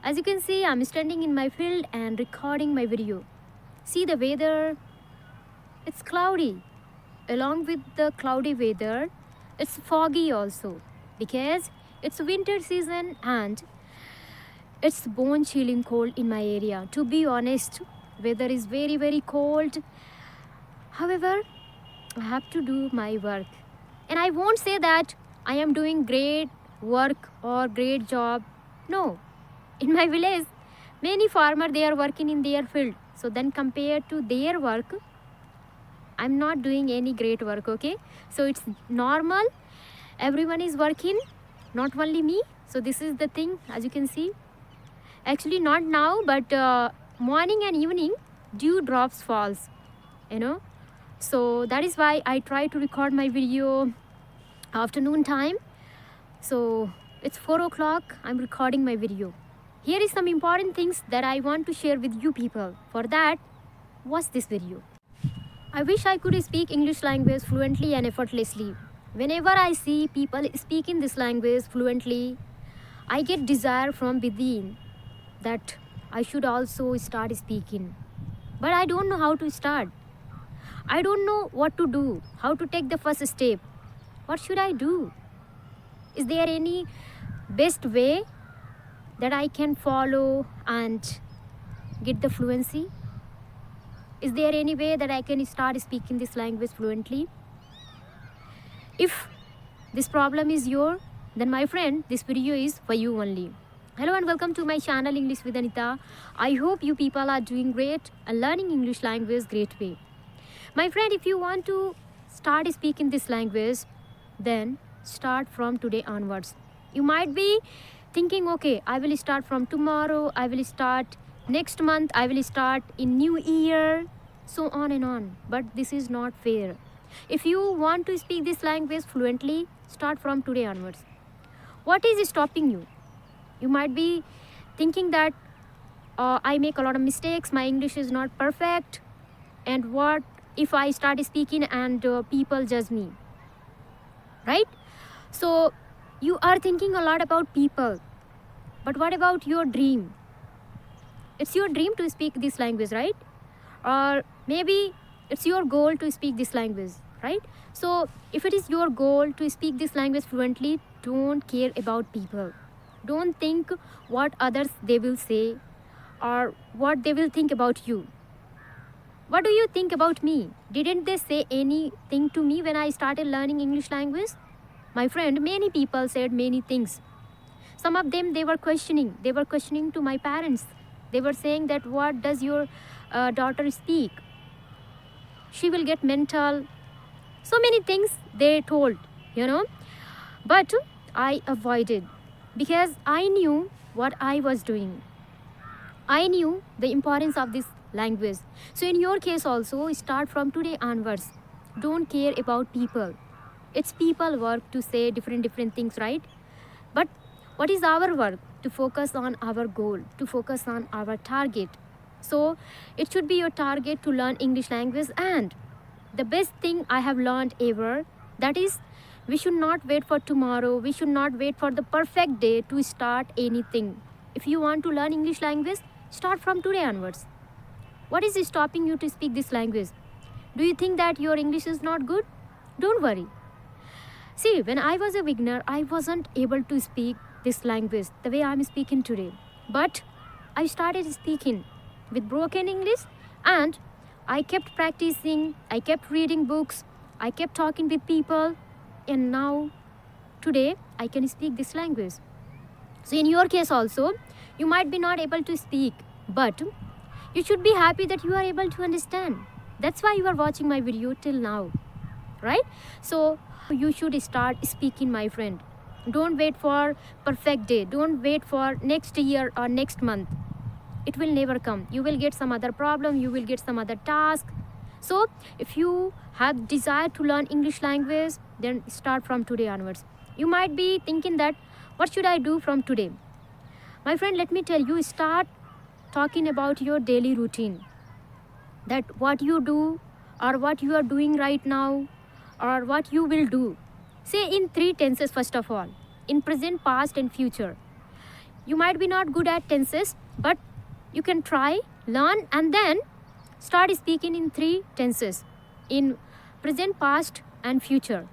As you can see, I'm standing in my field and recording my video. See the weather, it's cloudy. Along with the cloudy weather, it's foggy also because it's winter season and it's bone chilling cold in my area. To be honest, weather is very cold. However, I have to do my work. And I won't say that I am doing great work or great job. No. In my village, many farmers they are working in their field. So then compared to their work, I'm not doing any great work, okay? So it's normal. Everyone is working, not only me. So this is the thing, as you can see. Actually, not now, but morning and evening, dew drops falls, you know. So that is why I try to record my video afternoon time. So it's 4 o'clock, I'm recording my video. Here is some important things that I want to share with you people. For that, watch this video. I wish I could speak English language fluently and effortlessly. Whenever I see people speaking this language fluently, I get desire from within that I should also start speaking. But I don't know how to start. I don't know what to do, how to take the first step. What should I do? Is there any best way that I can follow and get the fluency? Is there any way that I can start speaking this language fluently? If this problem is yours, then my friend, this video is for you only. Hello and welcome to my channel English with Anita. I hope you people are doing great and learning English language great way. My friend, if you want to start speaking this language, then start from today onwards. You might be thinking, okay, I will start from tomorrow, I will start next month, I will start in new year, so on and on. But this is not fair. If you want to speak this language fluently, start from today onwards. What is stopping you? You might be thinking that I make a lot of mistakes, my English is not perfect, and what if I start speaking and people judge me, right? So you are thinking a lot about people, but what about your dream? It's your dream to speak this language, right? Or maybe it's your goal to speak this language, right? So if it is your goal to speak this language fluently, don't care about people. Don't think what others they will say or what they will think about you. What do you think about me? Didn't they say anything to me when I started learning English language? My friend, many people said many things. Some of them, they were questioning. They were questioning to my parents. They were saying that what does your daughter speak? She will get mental. So many things they told, you know. But I avoided because I knew what I was doing. I knew the importance of this language. So in your case also, start from today onwards. Don't care about people. It's people work to say different things, right? But what is our work? To focus on our goal, to focus on our target. So it should be your target to learn English language. And the best thing I have learned ever, that is, we should not wait for tomorrow. We should not wait for the perfect day to start anything. If you want to learn English language, start from today onwards. What is stopping you to speak this language? Do you think that your English is not good? Don't worry. See, when I was a beginner, I wasn't able to speak this language the way I'm speaking today. But I started speaking with broken English and I kept practicing, I kept reading books, I kept talking with people, and now, today, I can speak this language. So in your case also, you might be not able to speak, but you should be happy that you are able to understand. That's why you are watching my video till now, right? So you should start speaking, my friend. Don't wait for perfect day. Don't wait for next year or next month. It will never come. You will get some other problem. You will get some other task. So if you have desire to learn English language, then start from today onwards. You might be thinking that, what should I do from today? My friend, let me tell you, start talking about your daily routine. That what you do or what you are doing right now or what you will do. Say in 3 tenses first of all. In present, past and future. You might be not good at tenses, but you can try, learn, and then start speaking in 3 tenses, in present, past, and future.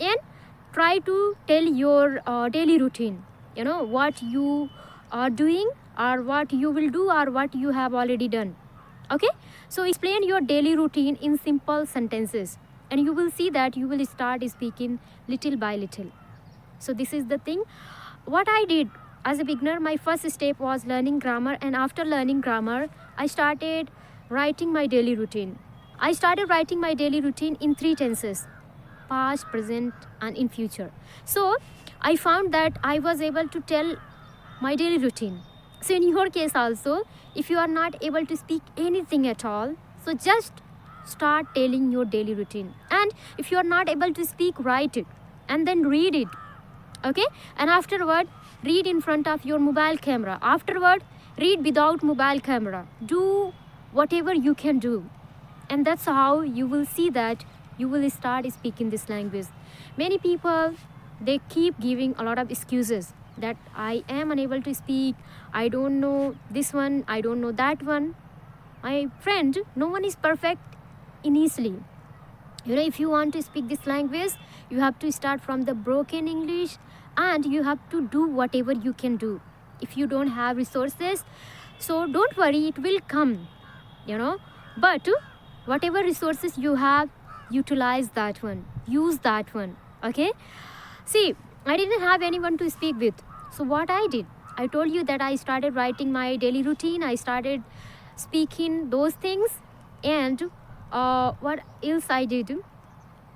And try to tell your daily routine, what you are doing, or what you will do, or what you have already done. Okay, so explain your daily routine in simple sentences, and you will see that you will start speaking little by little. So this is the thing what I did as a beginner. My first step was learning grammar, and after learning grammar, I started writing my daily routine. I started writing my daily routine in 3 tenses: past, present, and in future. So I found that I was able to tell my daily routine. So in your case also, if you are not able to speak anything at all, so just start telling your daily routine. And if you are not able to speak, write it and then read it. Okay, and afterward read in front of your mobile camera. Afterward read without mobile camera. Do whatever you can do, and that's how you will see that you will start speaking this language. Many people, they keep giving a lot of excuses that I am unable to speak, I don't know this one, I don't know that one. My friend, no one is perfect initially. If you want to speak this language, you have to start from the broken English, and you have to do whatever you can do. If you don't have resources, so don't worry, it will come, but whatever resources you have, utilize that one, use that one. Okay, see, I didn't have anyone to speak with, so what I did, I told you that I started writing my daily routine, I started speaking those things, and what else I did,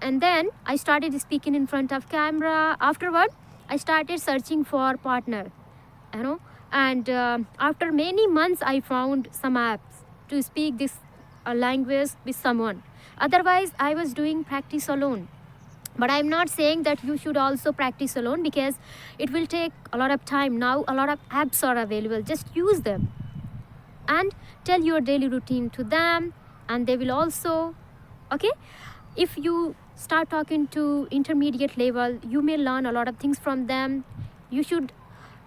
and then I started speaking in front of camera. Afterward I started searching for partner, and after many months I found some apps to speak this language with someone. Otherwise I was doing practice alone. But I'm not saying that you should also practice alone, because it will take a lot of time. Now a lot of apps are available, just use them and tell your daily routine to them, and they will also. Okay, if you start talking to intermediate level, you may learn a lot of things from them. You should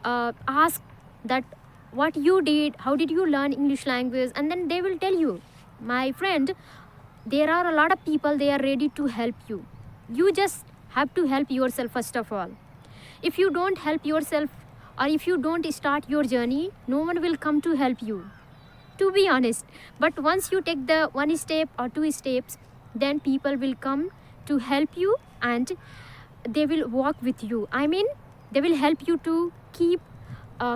ask that what you did, how did you learn English language, and then they will tell you, my friend, there are a lot of people, they are ready to help you. You just have to help yourself first of all. If you don't help yourself, or if you don't start your journey, no one will come to help you, to be honest. But once you take the 1 step or 2 steps, then people will come to help you, and they will walk with you. I mean, they will help you to keep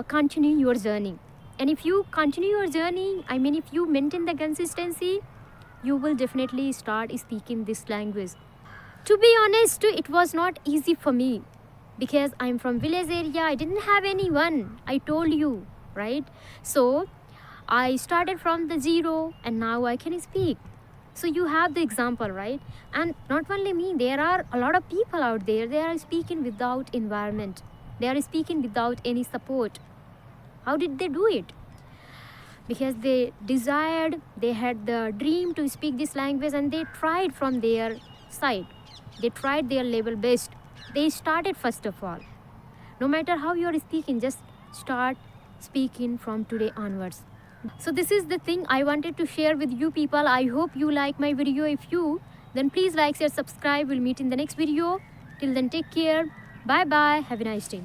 continue your journey. And if you continue your journey, I mean, if you maintain the consistency, you will definitely start speaking this language. To be honest, it was not easy for me, because I'm from village area, I didn't have anyone, I told you, right? So I started from the zero, and now I can speak. So you have the example, right? And not only me, there are a lot of people out there, they are speaking without environment, they are speaking without any support. How did they do it? Because they desired, they had the dream to speak this language, and they tried from their side, they tried their level best. They started first of all. No matter how you are speaking, just start speaking from today onwards. So this is the thing I wanted to share with you people. I hope you like my video. If you, then please like, share, subscribe. We'll meet in the next video. Till then, take care. Bye bye. Have a nice day.